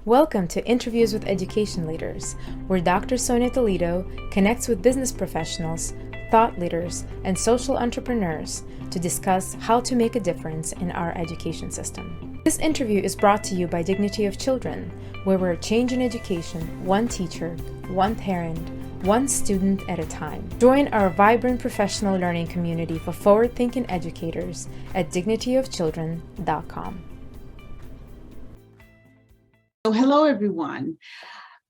Welcome to Interviews with Education Leaders, where Dr. Sonia Toledo connects with business professionals, thought leaders, and social entrepreneurs to discuss how to make a difference in our education system. This interview is brought to you by Dignity of Children, where we're changing education one teacher, one parent, one student at a time. Join our vibrant professional learning community for forward-thinking educators at dignityofchildren.com. So hello, everyone.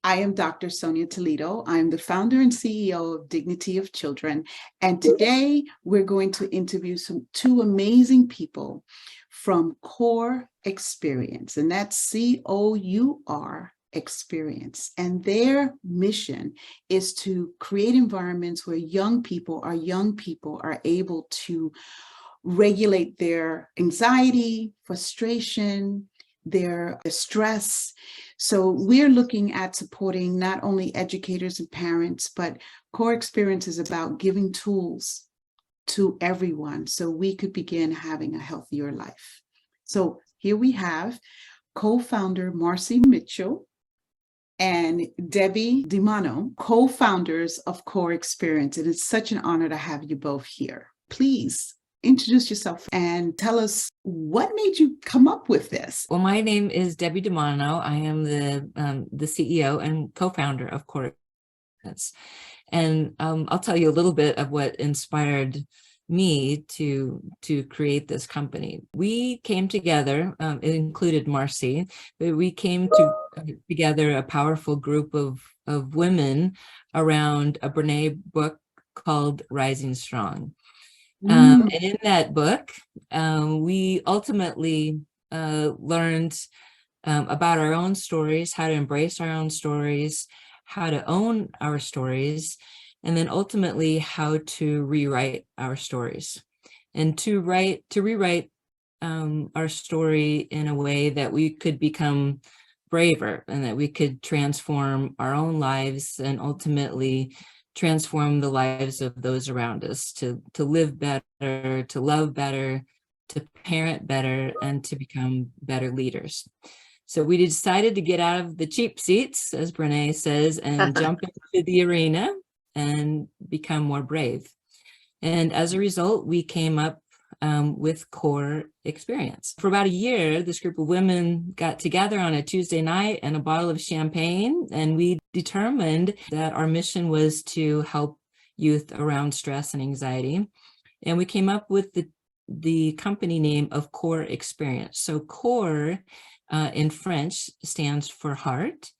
I am Dr. Sonia Toledo. I'm the founder and CEO of Dignity of Children. And today we're going to interview two amazing people from Cour Experience, and that's C-O-U-R Experience. And their mission is to create environments where young people are able to regulate their anxiety, frustration, their stress. So we're looking at supporting not only educators and parents, but Cour Experience is about giving tools to everyone so we could begin having a healthier life. So here we have co-founder Marci Mitchell and Debbie DiManno, co-founders of Cour Experience. It is such an honor to have you both here. Please introduce yourself and tell us what made you come up with this. Well, my name is Debbie DiManno. I am the CEO and co-founder of Cour Experience. And I'll tell you a little bit of what inspired me to create this company. We came together, it included Marci, but we came together a powerful group of women around a Brene book called Rising Strong. And in that book, we ultimately learned about our own stories, how to embrace our own stories, how to own our stories, and then ultimately how to rewrite our stories, and to rewrite our story in a way that we could become braver and that we could transform our own lives and ultimately transform the lives of those around us, to live better, to love better, to parent better, and to become better leaders. So we decided to get out of the cheap seats, as Brene says, and jump into the arena and become more brave. And as a result, we came up with Cour Experience. For about a year, this group of women got together on a Tuesday night and a bottle of champagne, and we determined that our mission was to help youth around stress and anxiety. And we came up with the company name of Cour Experience. So Cour in French stands for heart.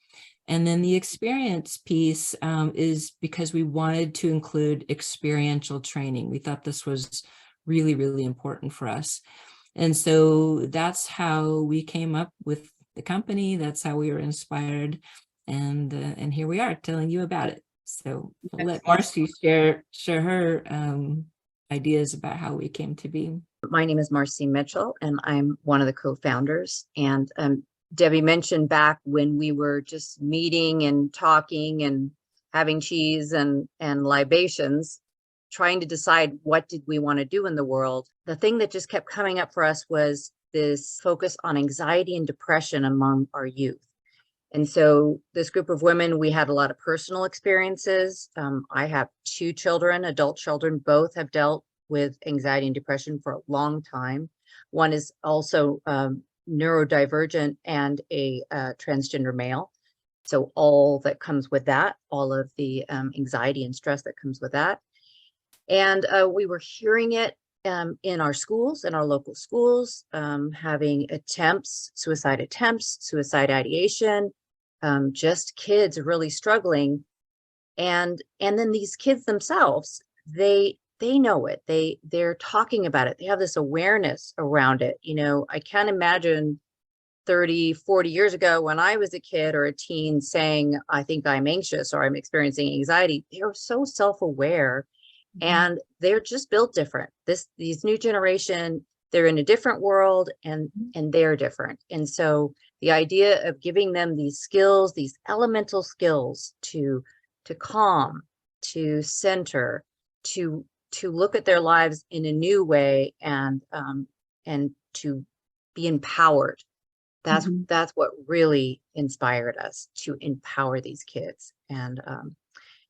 And then the experience piece is because we wanted to include experiential training. We thought this was really, really important for us. And so that's how we came up with the company. That's how we were inspired. And here we are telling you about it. So we'll let Marci share her ideas about how we came to be. My name is Marci Mitchell, and I'm one of the co-founders. And Debbie mentioned back when we were just meeting and talking and having cheese and libations, trying to decide what did we want to do in the world. The thing that just kept coming up for us was this focus on anxiety and depression among our youth. And so this group of women, we had a lot of personal experiences. I have two children, adult children, both have dealt with anxiety and depression for a long time. One is also neurodivergent and a transgender male. So all that comes with that, all of the anxiety and stress that comes with that. And we were hearing it in our schools, in our local schools, having suicide attempts, suicide ideation, just kids really struggling. And then these kids themselves, they know it. They're talking about it. They have this awareness around it. You know, I can't imagine 30, 40 years ago when I was a kid or a teen saying, I think I'm anxious or I'm experiencing anxiety. They're so self-aware. And they're just built different. These new generation, they're in a different world and they're different. And so the idea of giving them these skills, these elemental skills to calm, to center, to look at their lives in a new way and to be empowered. Mhm. That's what really inspired us to empower these kids. And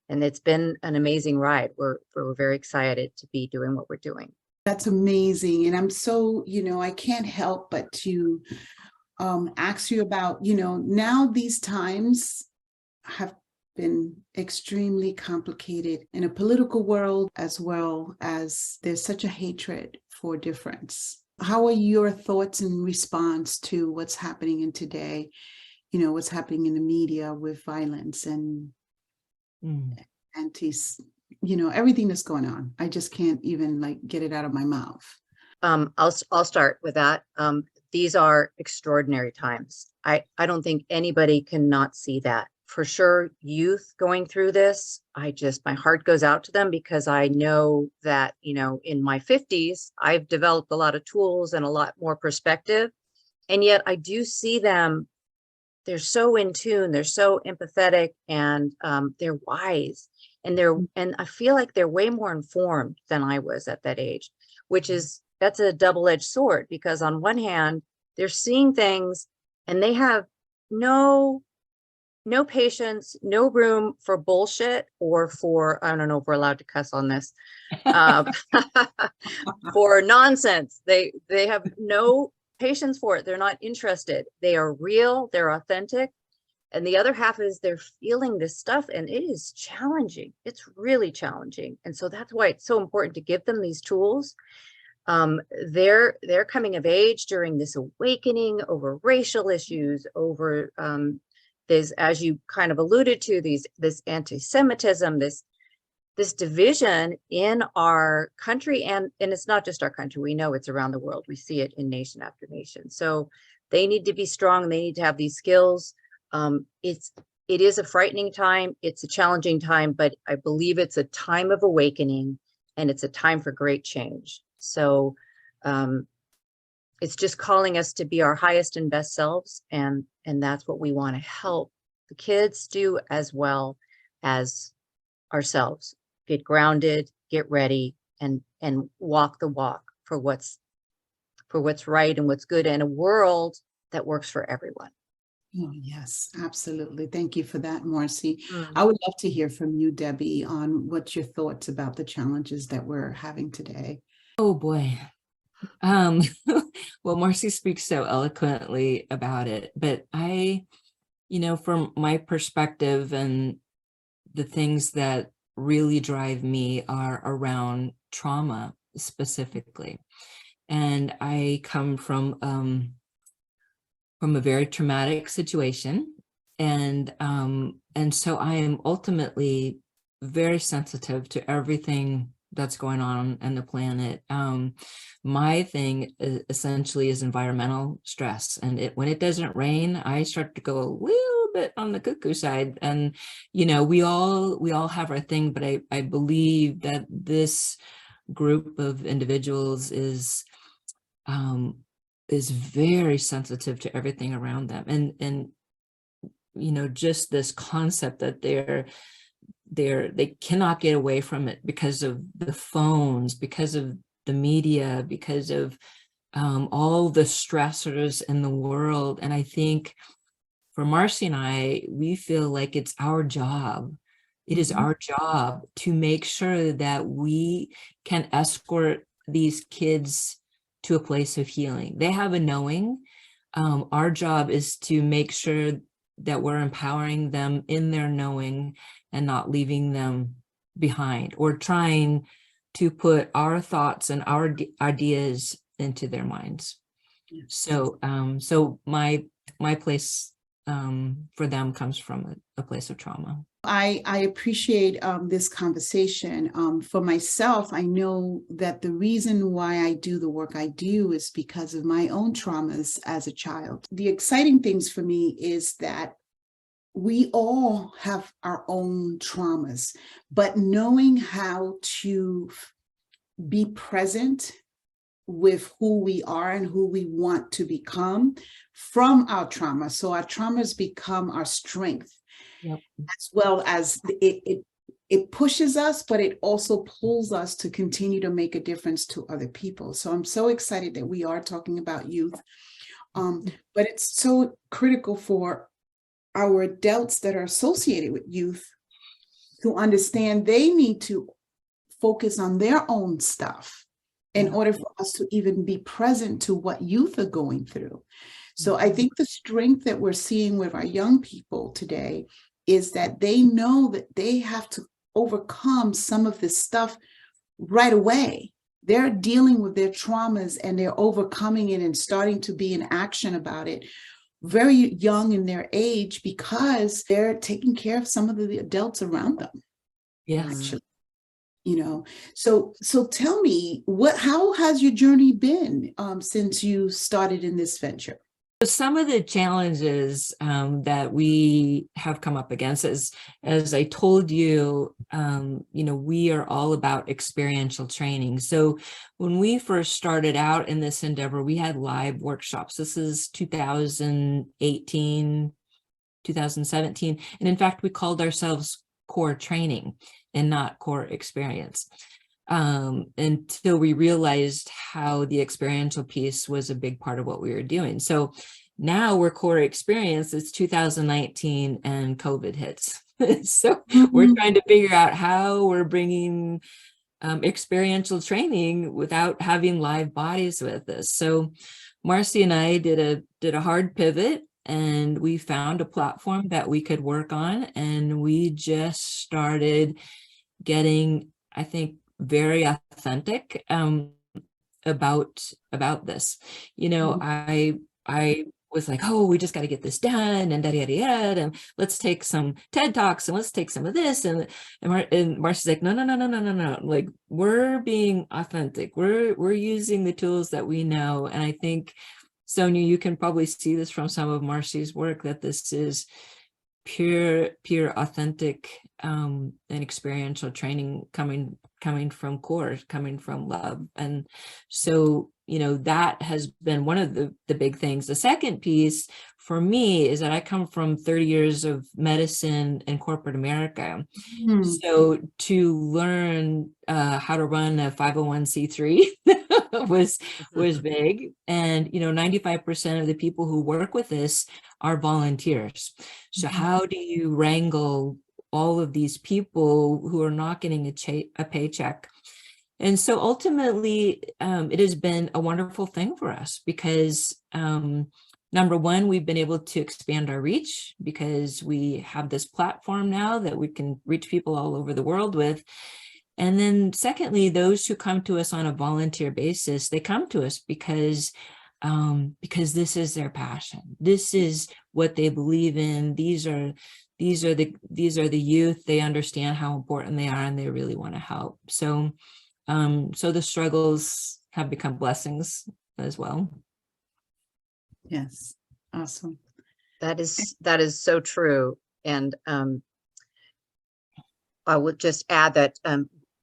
it's been an amazing ride. We're very excited to be doing what we're doing. That's amazing. And I'm so, I can't help but to ask you about, now these times have been extremely complicated in a political world, as well as there's such a hatred for difference. How are your thoughts in response to what's happening in today, what's happening in the media with violence and everything that's going on? I just can't even get it out of my mouth. I'll start with that. These are extraordinary times. I don't think anybody cannot see that. For sure, youth going through this, my heart goes out to them, because I know that, in my 50s, I've developed a lot of tools and a lot more perspective. And yet I do see them, they're so in tune, they're so empathetic, and they're wise. And I feel like they're way more informed than I was at that age, that's a double-edged sword, because on one hand, they're seeing things and they have no patience, no room for bullshit, or for, I don't know if we're allowed to cuss on this, for nonsense. They have no patience for it. They're not interested. They are real, they're authentic. And the other half is they're feeling this stuff, and it is challenging. It's really challenging. And so that's why it's so important to give them these tools. They're coming of age during this awakening over racial issues, over this, as you kind of alluded to, this anti-Semitism, this division in our country, and it's not just our country. We know it's around the world. We see it in nation after nation. So they need to be strong. They need to have these skills. It is a frightening time. It's a challenging time, but I believe it's a time of awakening, and it's a time for great change. So it's just calling us to be our highest and best selves. And that's what we want to help the kids do, as well as ourselves. Get grounded, get ready, and walk the walk for what's right and what's good in a world that works for everyone. Oh, yes, absolutely. Thank you for that, Marci. I would love to hear from you, Debbie, on what's your thoughts about the challenges that we're having today. Oh boy. Well, Marci speaks so eloquently about it, but from my perspective, and the things that really drive me are around trauma specifically. And I come from a very traumatic situation. And so I am ultimately very sensitive to everything that's going on the planet. My thing essentially is environmental stress. And when it doesn't rain, I start to go a little bit on the cuckoo side. And, we all have our thing, but I believe that this group of individuals is very sensitive to everything around them. And just this concept that they cannot get away from it because of the phones, because of the media, because of all the stressors in the world. And I think for Marci and I, we feel like it's our job. It is our job to make sure that we can escort these kids to a place of healing. They have a knowing. Our job is to make sure that we're empowering them in their knowing and not leaving them behind, or trying to put our thoughts and our ideas into their minds. So my place for them comes from a place of trauma. I appreciate this conversation. For myself, I know that the reason why I do the work I do is because of my own traumas as a child. The exciting things for me is that we all have our own traumas, but knowing how to be present with who we are and who we want to become from our trauma. So our traumas become our strength. Yep. As well as it pushes us, but it also pulls us to continue to make a difference to other people. So I'm so excited that we are talking about youth. But it's so critical for our adults that are associated with youth to understand they need to focus on their own stuff in order for us to even be present to what youth are going through. So I think the strength that we're seeing with our young people today is that they know that they have to overcome some of this stuff right away. They're dealing with their traumas and they're overcoming it and starting to be in action about it very young in their age because they're taking care of some of the adults around them. Yes. Actually, so tell me, how has your journey been since you started in this venture? Some of the challenges that we have come up against is, as I told you, we are all about experiential training. So when we first started out in this endeavor, we had live workshops. This is 2018, 2017. And in fact, we called ourselves Core Training and not Core Experience. Until we realized how the experiential piece was a big part of what we were doing. So now we're Core Experience, it's 2019 and COVID hits. So we're trying to figure out how we're bringing experiential training without having live bodies with us. So Marci and I did a hard pivot, and we found a platform that we could work on, and we just started getting, I think, very authentic about this. I was like, oh, we just got to get this done, and and let's take some TED Talks, and let's take some of this, and Marci's like, no, like, we're being authentic, we're using the tools that we know. And I think, Sonia, you can probably see this from some of Marci's work, that this is pure authentic and experiential training coming from core, coming from love. And so that has been one of the big things. The second piece for me is that I come from 30 years of medicine in corporate America. So to learn how to run a 501c3 was big. And 95% of the people who work with this are volunteers. So how do you wrangle all of these people who are not getting a paycheck? And so ultimately, it has been a wonderful thing for us because number one, we've been able to expand our reach because we have this platform now that we can reach people all over the world with. And then secondly, those who come to us on a volunteer basis, they come to us because this is their passion. This is what they believe in. These are the youth. They understand how important they are, and they really want to help. So the struggles have become blessings as well. Yes. Awesome. That is so true. And I would just add that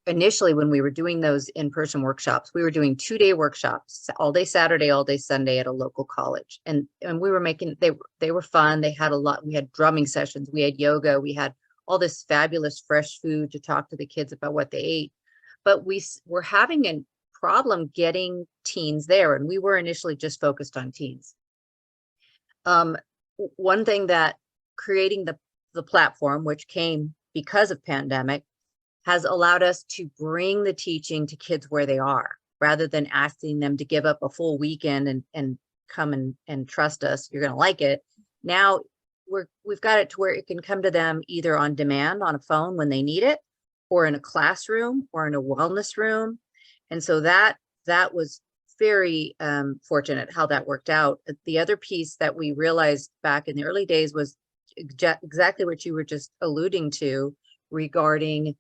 initially, when we were doing those in-person workshops, we were doing 2-day workshops, all day Saturday, all day Sunday at a local college. And we were they were fun. They had a lot. We had drumming sessions. We had yoga. We had all this fabulous fresh food to talk to the kids about what they ate. But we were having a problem getting teens there. And we were initially just focused on teens. One thing that creating the platform, which came because of pandemic, has allowed us to bring the teaching to kids where they are, rather than asking them to give up a full weekend and come and trust us, you're going to like it. Now we've got it to where it can come to them either on demand on a phone when they need it, or in a classroom, or in a wellness room. And so that was very fortunate how that worked out. The other piece that we realized back in the early days was exactly what you were just alluding to regarding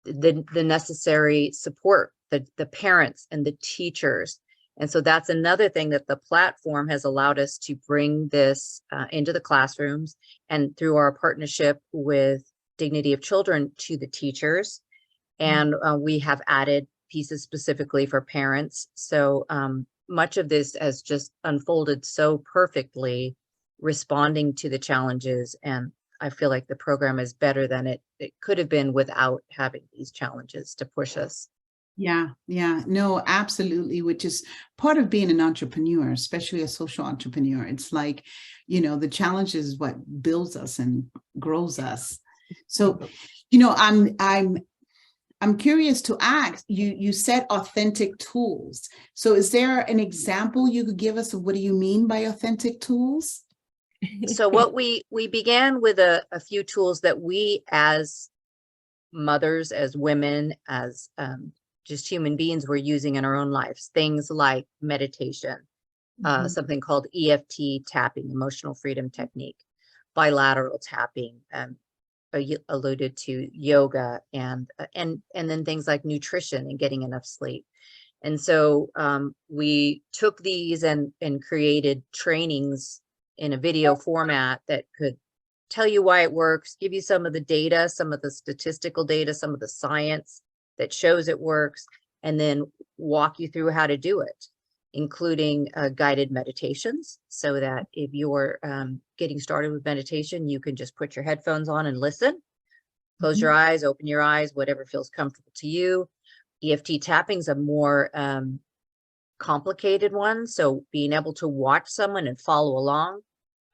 the necessary support, the parents and the teachers. And so that's another thing that the platform has allowed us to bring this into the classrooms, and through our partnership with Dignity of Children, to the teachers. And we have added pieces specifically for parents. So much of this has just unfolded so perfectly, responding to the challenges. And I feel like the program is better than it could have been without having these challenges to push us. Yeah, yeah, no, absolutely, which is part of being an entrepreneur, especially a social entrepreneur. It's like, the challenge is what builds us and grows us. So, I'm curious to ask, you said authentic tools. So is there an example you could give us of what do you mean by authentic tools? So what we began with a few tools that we as mothers, as women, as just human beings were using in our own lives. Things like meditation, something called EFT tapping, emotional freedom technique, bilateral tapping, you alluded to yoga, and then things like nutrition and getting enough sleep. And so we took these and created trainings in a video format that could tell you why it works, give you some of the data, some of the statistical data, some of the science that shows it works, and then walk you through how to do it, including guided meditations, so that if you're getting started with meditation, you can just put your headphones on and listen. Close your eyes, open your eyes, whatever feels comfortable to you. EFT tapping is a more complicated one. So being able to watch someone and follow along.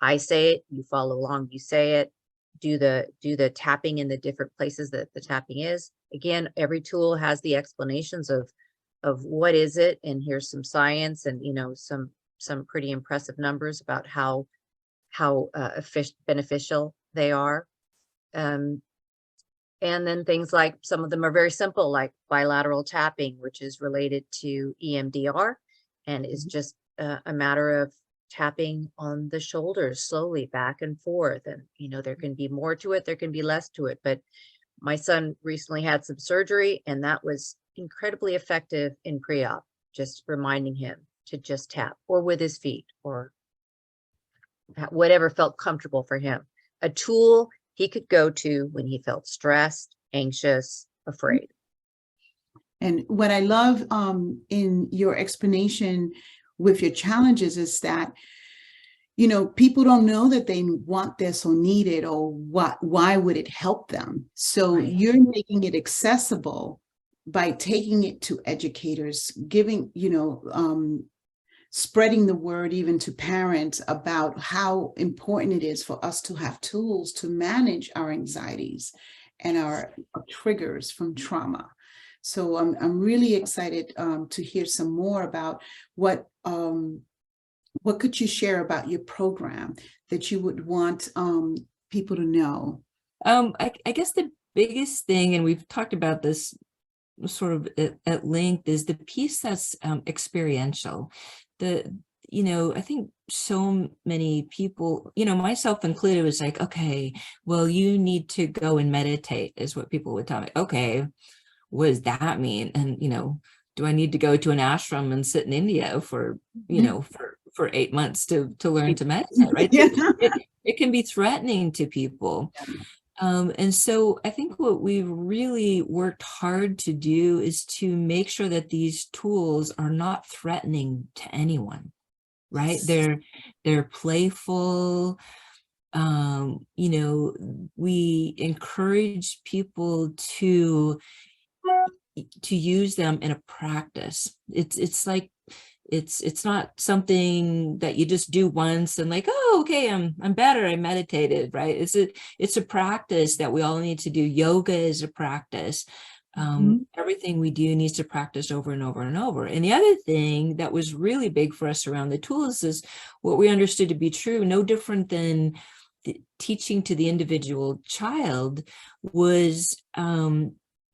I say it, you follow along, you say it, do the tapping in the different places that the tapping is. Again, every tool has the explanations of what is it, and here's some science and some pretty impressive numbers about how beneficial they are. And then things like, some of them are very simple, like bilateral tapping, which is related to EMDR, and is just a matter of tapping on the shoulders slowly back and forth. And, there can be more to it, there can be less to it. But my son recently had some surgery, and that was incredibly effective in pre-op, just reminding him to just tap, or with his feet, or whatever felt comfortable for him. A tool he could go to when he felt stressed, anxious, afraid. And what I love in your explanation with your challenges is that, people don't know that they want this or need it, or why would it help them? So you're making it accessible by taking it to educators, giving, spreading the word even to parents about how important it is for us to have tools to manage our anxieties and our triggers from trauma. So I'm really excited to hear some more about what could you share about your program that you would want people to know? I guess the biggest thing, and we've talked about this sort of at length, is the piece that's experiential. I think so many people, myself included, was like, okay, well, you need to go and meditate, is what people would tell me. Okay, what does that mean? And, do I need to go to an ashram and sit in India for, for 8 months to learn to meditate, right? Yeah. It can be threatening to people. And so I think what we've really worked hard to do is to make sure that these tools are not threatening to anyone, right? They're playful. We encourage people to use them in a practice. It's like, it's not something that you just do once and like, oh, okay, I'm better, I meditated, right? It's a practice that we all need to do. Yoga is a practice. Everything we do needs to practice over and over and over. And the other thing that was really big for us around the tools is what we understood to be true, no different than teaching to the individual child, was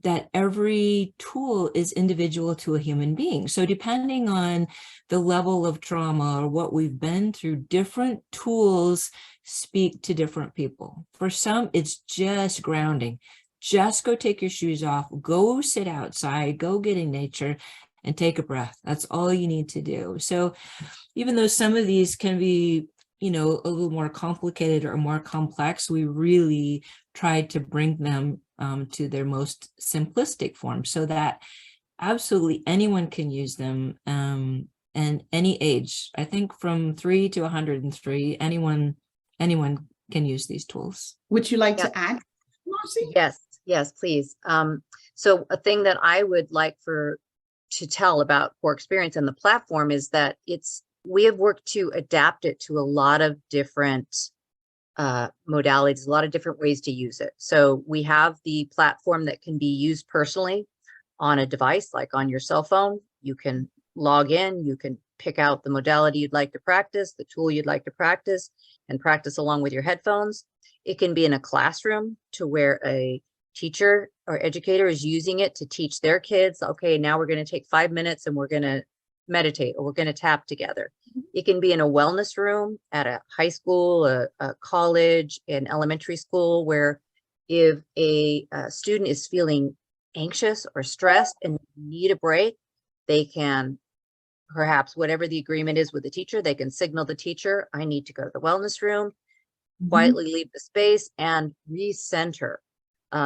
that every tool is individual to a human being. So depending on the level of trauma or what we've been through, different tools speak to different people. For some, it's just grounding. Just go take your shoes off, go sit outside, go get in nature and take a breath. That's all you need to do. So even though some of these can be, a little more complicated or more complex, we really tried to bring them to their most simplistic form so that absolutely anyone can use them, and any age. I think from 3 to 103, anyone can use these tools. Would you like to add? Marci? Yes, please. So a thing that I would like to tell about Core Experience and the platform is that we have worked to adapt it to a lot of different modalities, a lot of different ways to use it. So we have the platform that can be used personally on a device, like on your cell phone. You can log in, you can pick out the modality you'd like to practice, the tool you'd like to practice, and practice along with your headphones. It can be in a classroom to where a teacher or educator is using it to teach their kids, okay, now we're going to take 5 minutes and we're going to meditate, or we're going to tap together. It can be in a wellness room at a high school, a college, an elementary school, where if a student is feeling anxious or stressed and need a break, they can, perhaps whatever the agreement is with the teacher, they can signal the teacher, I need to go to the wellness room, quietly leave the space and recenter.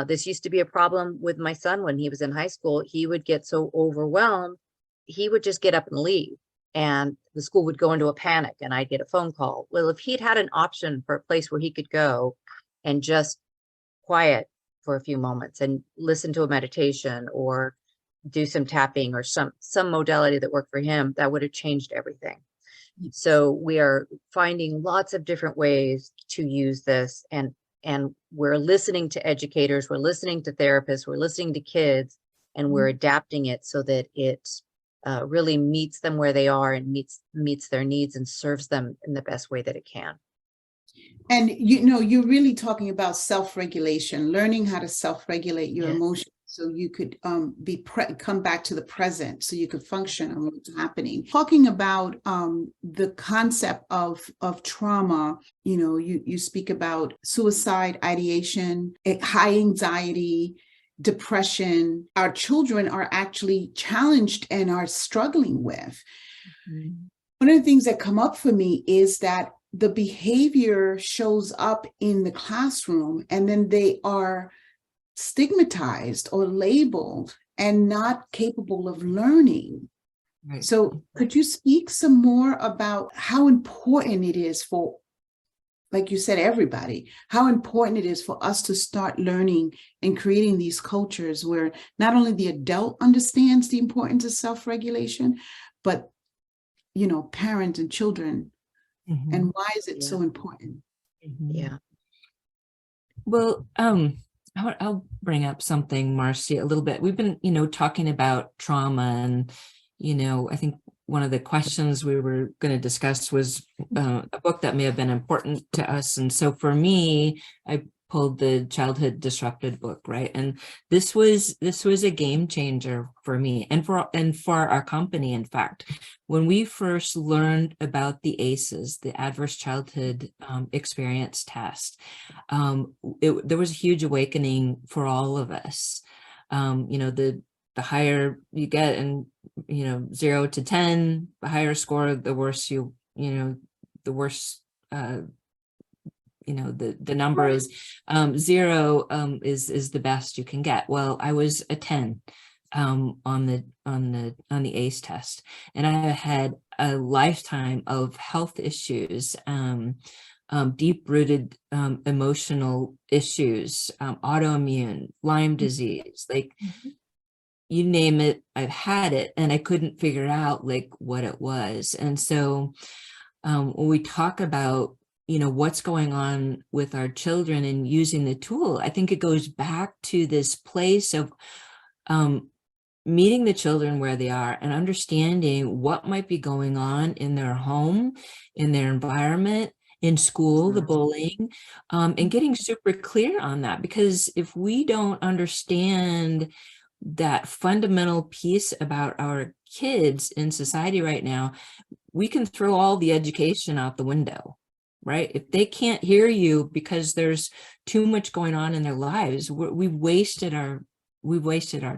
This used to be a problem with my son when he was in high school. He would get so overwhelmed, he would just get up and leave, and the school would go into a panic and I'd get a phone call. Well, if he'd had an option for a place where he could go and just quiet for a few moments and listen to a meditation or do some tapping or some modality that worked for him, that would have changed everything. So we are finding lots of different ways to use this, and we're listening to educators, we're listening to therapists, we're listening to kids, and we're adapting it so that it really meets them where they are and meets their needs and serves them in the best way that it can. And you're really talking about self-regulation, learning how to self-regulate your emotions, so you could come back to the present, so you could function on what's happening. Talking about the concept of trauma, you speak about suicide ideation, high anxiety, depression. Our children are actually challenged and are struggling with. One of the things that come up for me is that the behavior shows up in the classroom, and then they are stigmatized or labeled and not capable of learning. Right. So could you speak some more about how important it is for, like you said, everybody, how important it is for us to start learning and creating these cultures where not only the adult understands the importance of self-regulation, but, parents and children. And why is it so important? Yeah. Well, I'll bring up something, Marci, a little bit. We've been, talking about trauma, and, I think one of the questions we were going to discuss was a book that may have been important to us. And so for me, I pulled the Childhood Disrupted book, right? And this was a game changer for me and for our company. In fact, when we first learned about the ACEs, the Adverse Childhood Experience Test, there was a huge awakening for all of us. The higher you get, and 0 to 10, the higher score, the worse the worse. The number is 0 is the best you can get. Well, I was a 10 on the ACE test, and I had a lifetime of health issues, deep-rooted emotional issues, autoimmune, Lyme disease, like you name it, I've had it, and I couldn't figure out what it was. And so when we talk about what's going on with our children and using the tool, I think it goes back to this place of meeting the children where they are and understanding what might be going on in their home, in their environment, in school, the bullying, and getting super clear on that. Because if we don't understand that fundamental piece about our kids in society right now, we can throw all the education out the window. Right? If they can't hear you because there's too much going on in their lives, we've wasted our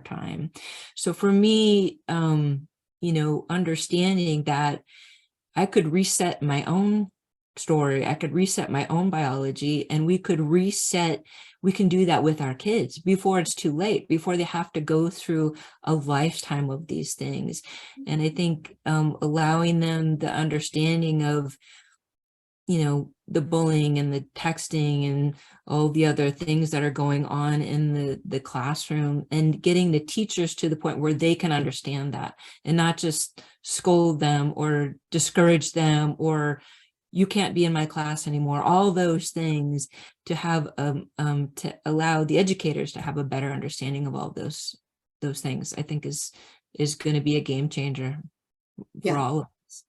time. So for me, understanding that I could reset my own story, I could reset my own biology, and we can do that with our kids before it's too late, before they have to go through a lifetime of these things. And I think allowing them the understanding of the bullying and the texting and all the other things that are going on in the classroom, and getting the teachers to the point where they can understand that and not just scold them or discourage them or you can't be in my class anymore. All those things to have to allow the educators to have a better understanding of all those things, I think is going to be a game changer for all of us.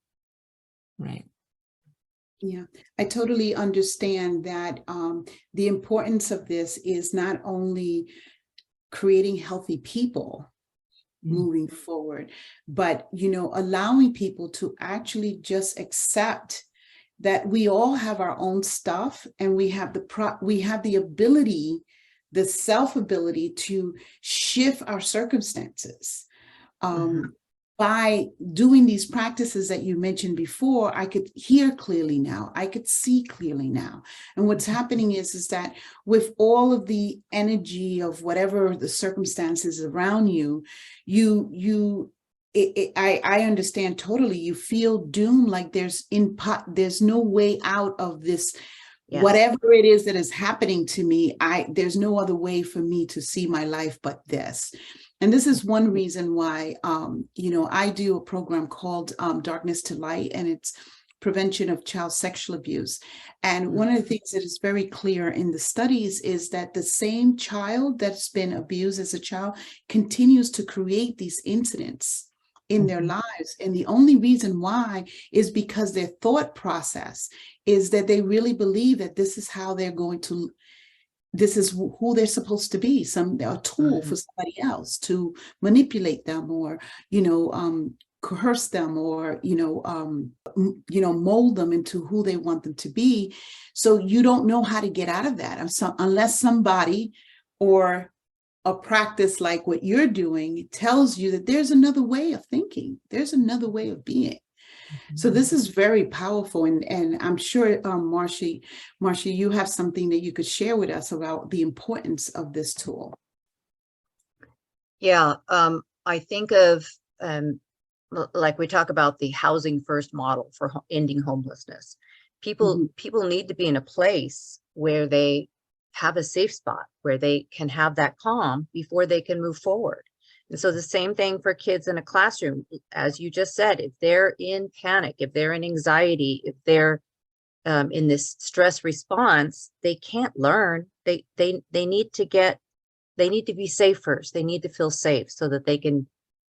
Right. Yeah, I totally understand that the importance of this is not only creating healthy people moving forward, but, allowing people to actually just accept that we all have our own stuff, and we have the ability, the self-ability to shift our circumstances. By doing these practices that you mentioned before, I could hear clearly now. I could see clearly now. And what's happening is that with all of the energy of whatever the circumstances around you, I understand totally. You feel doomed, like there's no way out of this. Yes. Whatever it is that is happening to me, there's no other way for me to see my life but this. And this is one reason why, I do a program called Darkness to Light, and it's prevention of child sexual abuse. And one of the things that is very clear in the studies is that the same child that's been abused as a child continues to create these incidents in their lives. And the only reason why is because their thought process is that they really believe that this is how they're going to, this is who they're supposed to be, a tool for somebody else to manipulate them, or, coerce them, or, mold them into who they want them to be. So you don't know how to get out of that unless somebody or a practice like what you're doing tells you that there's another way of thinking, there's another way of being. So this is very powerful, and I'm sure, Marci, you have something that you could share with us about the importance of this tool. Yeah, I think of, like we talk about the housing first model for ending homelessness. People need to be in a place where they have a safe spot, where they can have that calm before they can move forward. And so the same thing for kids in a classroom, as you just said, if they're in panic, if they're in anxiety, if they're in this stress response, they can't learn. They need to be safe first. They need to feel safe so that they can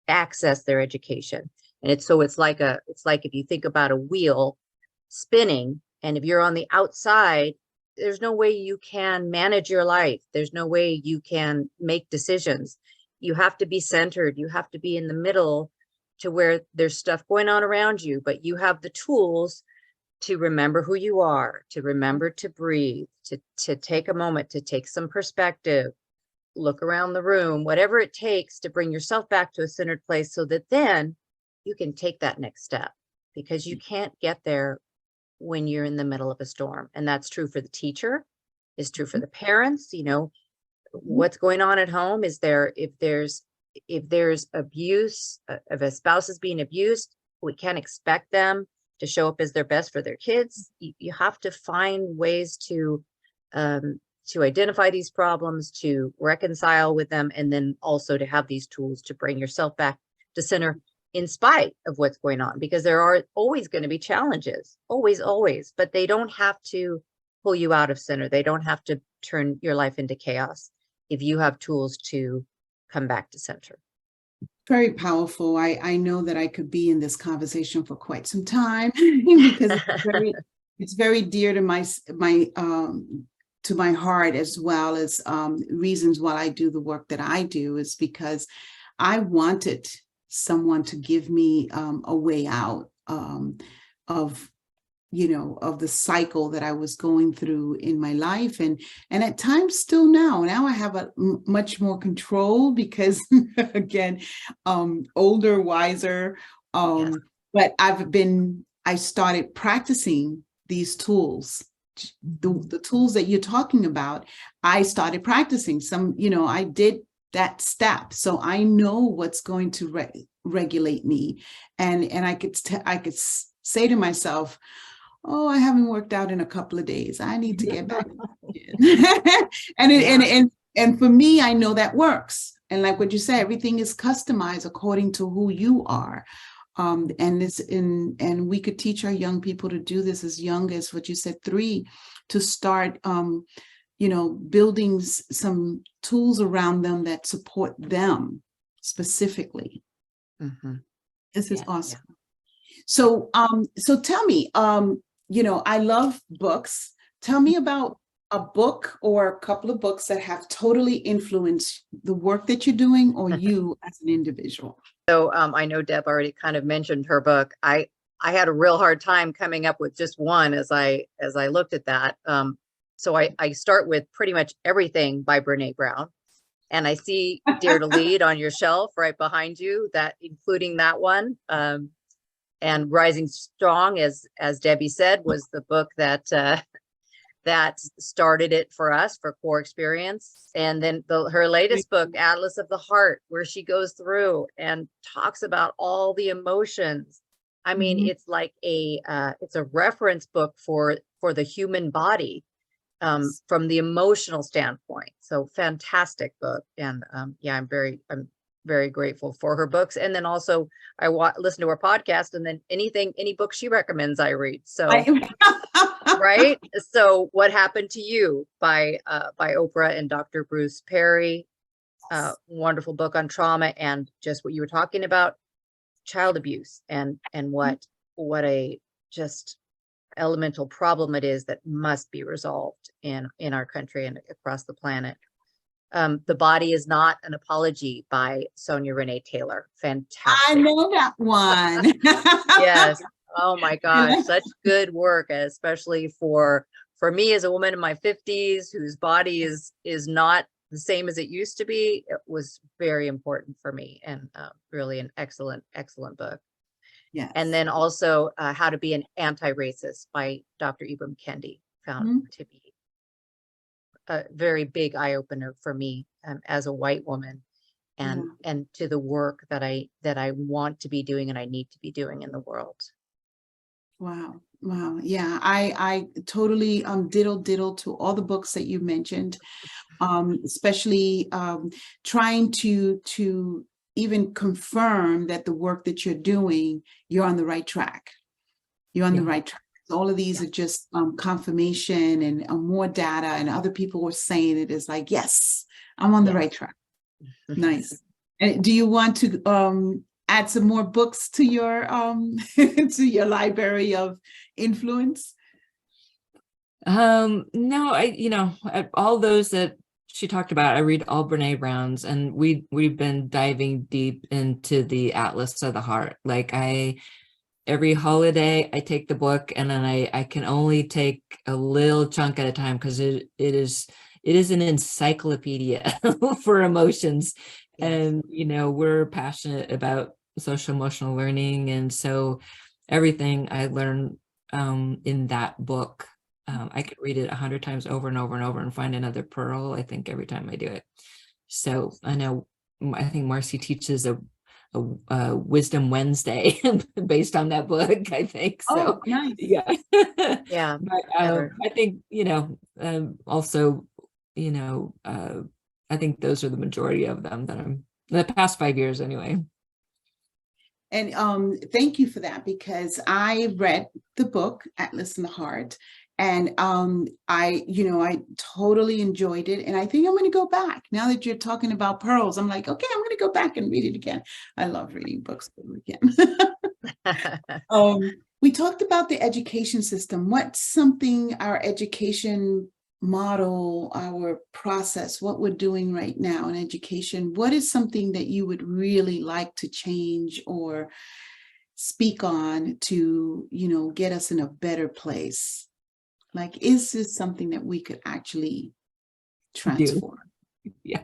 access their education. And it's like if you think about a wheel spinning, and if you're on the outside, there's no way you can manage your life. There's no way you can make decisions. You have to be centered. You have to be in the middle, to where there's stuff going on around you, but you have the tools to remember who you are, to remember to breathe, to take a moment, to take some perspective, look around the room, whatever it takes to bring yourself back to a centered place, so that then you can take that next step, because you can't get there when you're in the middle of a storm. And that's true for the teacher, is true for the parents. What's going on at home is if there's abuse, if a spouse is being abused, we can't expect them to show up as their best for their kids. You have to find ways to identify these problems, to reconcile with them, and then also to have these tools to bring yourself back to center in spite of what's going on, because there are always going to be challenges, always, but they don't have to pull you out of center. They don't have to turn your life into chaos if you have tools to come back to center. Very powerful. I know that I could be in this conversation for quite some time because it's very dear to my heart, as well as reasons why I do the work that I do, is because I wanted someone to give me a way out of the cycle that I was going through in my life, and at times still now I have a much more control, because again, older, wiser, Yes. but I started practicing these tools, the tools that you're talking about. I started practicing some, I did that step, so I know what's going to regulate me, and I could say to myself, oh, I haven't worked out in a couple of days. I need to get back. And for me, I know that works. And like what you say, everything is customized according to who you are. And we could teach our young people to do this as young as what you said, 3, to start, building some tools around them that support them specifically. Mm-hmm. This is awesome. Yeah. So tell me, I love books. Tell me about a book or a couple of books that have totally influenced the work that you're doing or you as an individual. So I know Deb already kind of mentioned her book. I had a real hard time coming up with just one as I looked at that. So I start with pretty much everything by Brene Brown. And I see Dare to Lead on your shelf right behind you, that including that one. And Rising Strong, as Debbie said, was the book that that started it for us for Cour Experience. And then her latest book, Atlas of the Heart, where she goes through and talks about all the emotions. I mean, mm-hmm. It's like it's a reference book for the human body from the emotional standpoint. So fantastic book. And I'm very grateful for her books. And then also I listen to her podcast, and then any book she recommends, I read. So right. So What Happened to You by Oprah and Dr. Bruce Perry. Wonderful book on trauma, and just what you were talking about, child abuse, and what a just elemental problem it is that must be resolved in our country and across the planet. The Body Is Not an Apology by Sonia Renee Taylor. Fantastic. I know that one. Yes. Oh my gosh, such good work, especially for me as a woman in my 50s whose body is not the same as it used to be. It was very important for me, and really an excellent book. Yes. And then also How to Be an Anti-Racist by Dr. Ibram Kendi, found to be a very big eye-opener for me as a white woman, and to the work that I want to be doing and I need to be doing in the world. Wow. Yeah, I totally diddle to all the books that you mentioned, especially trying to even confirm that the work that you're doing, you're on the right track. You're on the right track. All of these are just confirmation and more data, and other people were saying it is like, yes, I'm on the right track. Nice. And do you want to add some more books to your to your library of influence? No, all those that she talked about, I read all Brene Brown's, and we've been diving deep into the Atlas of the Heart. Like every holiday I take the book, and then I can only take a little chunk at a time, because it is an encyclopedia for emotions. Yes. And we're passionate about social emotional learning, and so everything I learn in that book, I could read it 100 times over and over and over and find another pearl, I think, every time I do it. So I think Marci teaches a Wisdom Wednesday based on that book, I think. So nice. Yeah. Yeah. But I think also I think those are the majority of them that I'm in the past 5 years anyway. And thank you for that, because I read the book Atlas in the Heart, and I totally enjoyed it, and I think I'm going to go back now that you're talking about pearls. I'm like, okay, I'm going to go back and read it again. I love reading books again. We talked about the education system. What's something our education model, our process, what we're doing right now in education? What is something that you would really like to change or speak on to, get us in a better place? Like, is this something that we could actually transform? Yeah.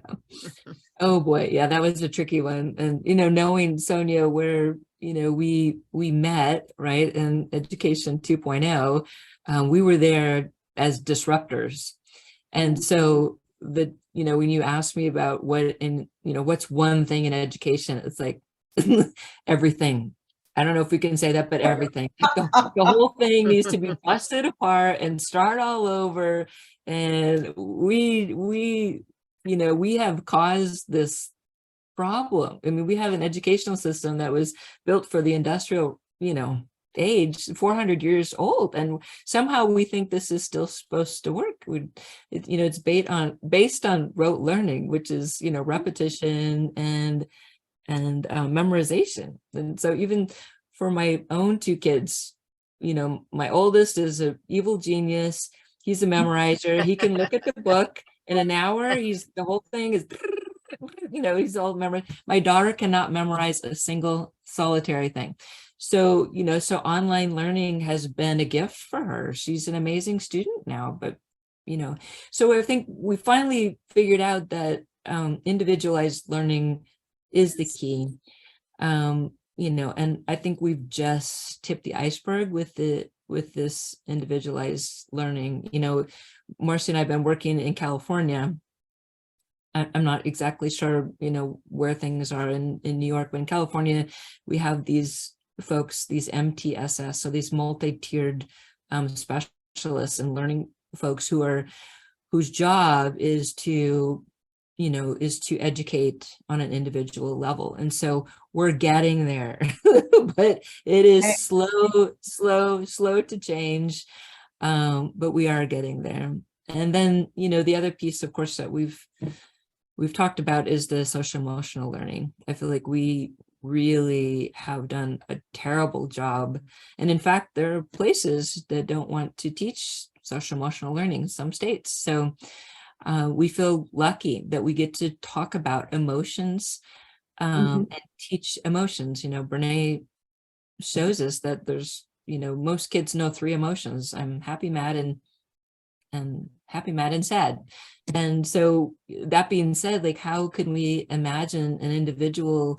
Oh boy. Yeah, that was a tricky one. And, knowing Sonia, where, we met, right, in Education 2.0, we were there as disruptors. And so when you ask me about what's one thing in education, it's like everything. I don't know if we can say that, but everything. The whole thing needs to be busted apart and start all over. And we have caused this problem. I mean, we have an educational system that was built for the industrial, age, 400 years old, and somehow we think this is still supposed to work. It's based on rote learning, which is repetition and memorization. And so even for my own two kids, my oldest is an evil genius. He's a memorizer. He can look at the book in an hour. The whole thing is, he's all memorized. My daughter cannot memorize a single solitary thing. So, so online learning has been a gift for her. She's an amazing student now, but, so I think we finally figured out that individualized learning is the key. And I think we've just tipped the iceberg with this individualized learning. Marci and I have been working in California. I'm not exactly sure, where things are in New York, but in California, we have these folks, these MTSS, so these multi-tiered specialists and learning folks whose job is to educate on an individual level. And so we're getting there, but it is slow to change. But we are getting there. And then, the other piece, of course, that we've talked about is the social emotional learning. I feel like we really have done a terrible job. And in fact, there are places that don't want to teach social emotional learning in some states. So we feel lucky that we get to talk about emotions and teach emotions. Brene shows us that there's, most kids know 3 emotions. I'm happy, mad, and happy, mad, and sad. And so that being said, like, how can we imagine an individual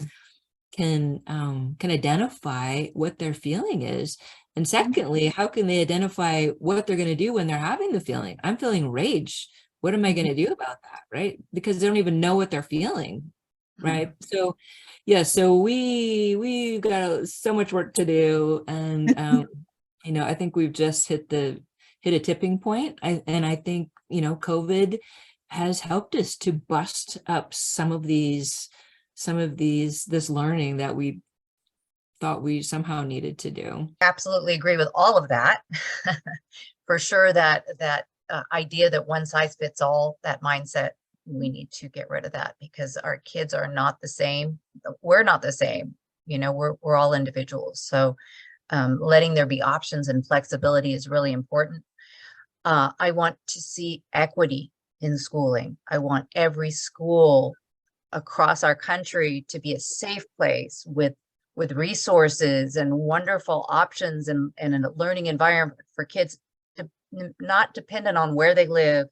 can identify what their feeling is? And secondly, how can they identify what they're going to do when they're having the feeling? I'm feeling rage. What am I going to do about that? Right? Because they don't even know what they're feeling. Right. So, yeah, so we've got so much work to do. And, I think we've just hit a tipping point. I think, COVID has helped us to bust up some of this learning that we thought we somehow needed to do. Absolutely agree with all of that. For sure, that idea that one size fits all, that mindset, we need to get rid of that, because our kids are not the same. We're not the same. We're all individuals. So letting there be options and flexibility is really important. I want to see equity in schooling. I want every school across our country to be a safe place with resources and wonderful options and a learning environment for kids, not dependent on where they live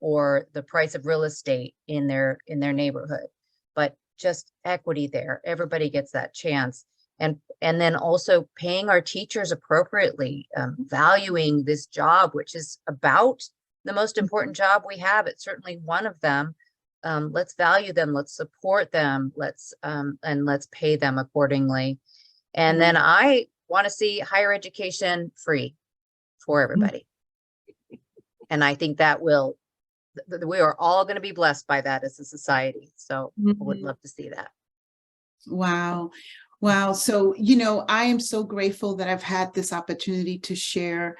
or the price of real estate in their neighborhood, but just equity there. Everybody gets that chance. And then also paying our teachers appropriately, valuing this job, which is about the most important job we have. It's certainly one of them. Let's value them, let's support them, let's pay them accordingly. And then I want to see higher education free for everybody. And I think that we are all going to be blessed by that as a society. So I would love to see that. Wow. So, I am so grateful that I've had this opportunity to share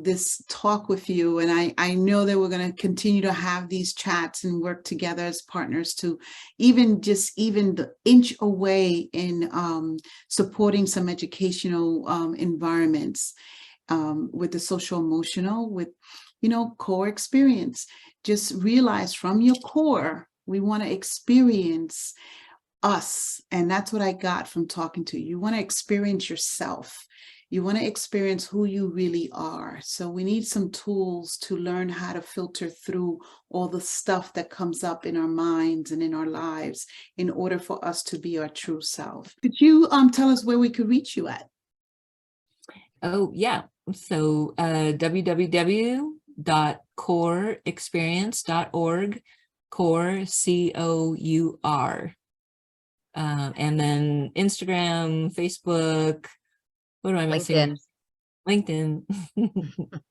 this talk with you. And I know that we're going to continue to have these chats and work together as partners to even the inch away in supporting some educational environments with the social emotional, with, Cour Experience. Just realize from your core, we want to experience us. And that's what I got from talking to you. You want to experience yourself. You want to experience who you really are. So we need some tools to learn how to filter through all the stuff that comes up in our minds and in our lives in order for us to be our true self. Could you tell us where we could reach you at? Oh, yeah. So www.courexperience.org, Cour, COUR. And then Instagram, Facebook, what am I missing? LinkedIn. LinkedIn.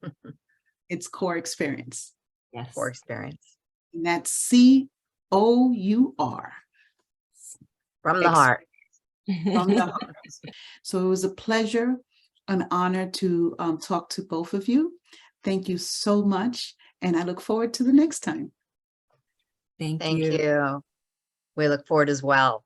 It's Cour Experience. Yes. Cour Experience. And that's COUR. From the heart. From the heart. So it was a pleasure, an honor to talk to both of you. Thank you so much. And I look forward to the next time. Thank Thank you. you. We look forward as well.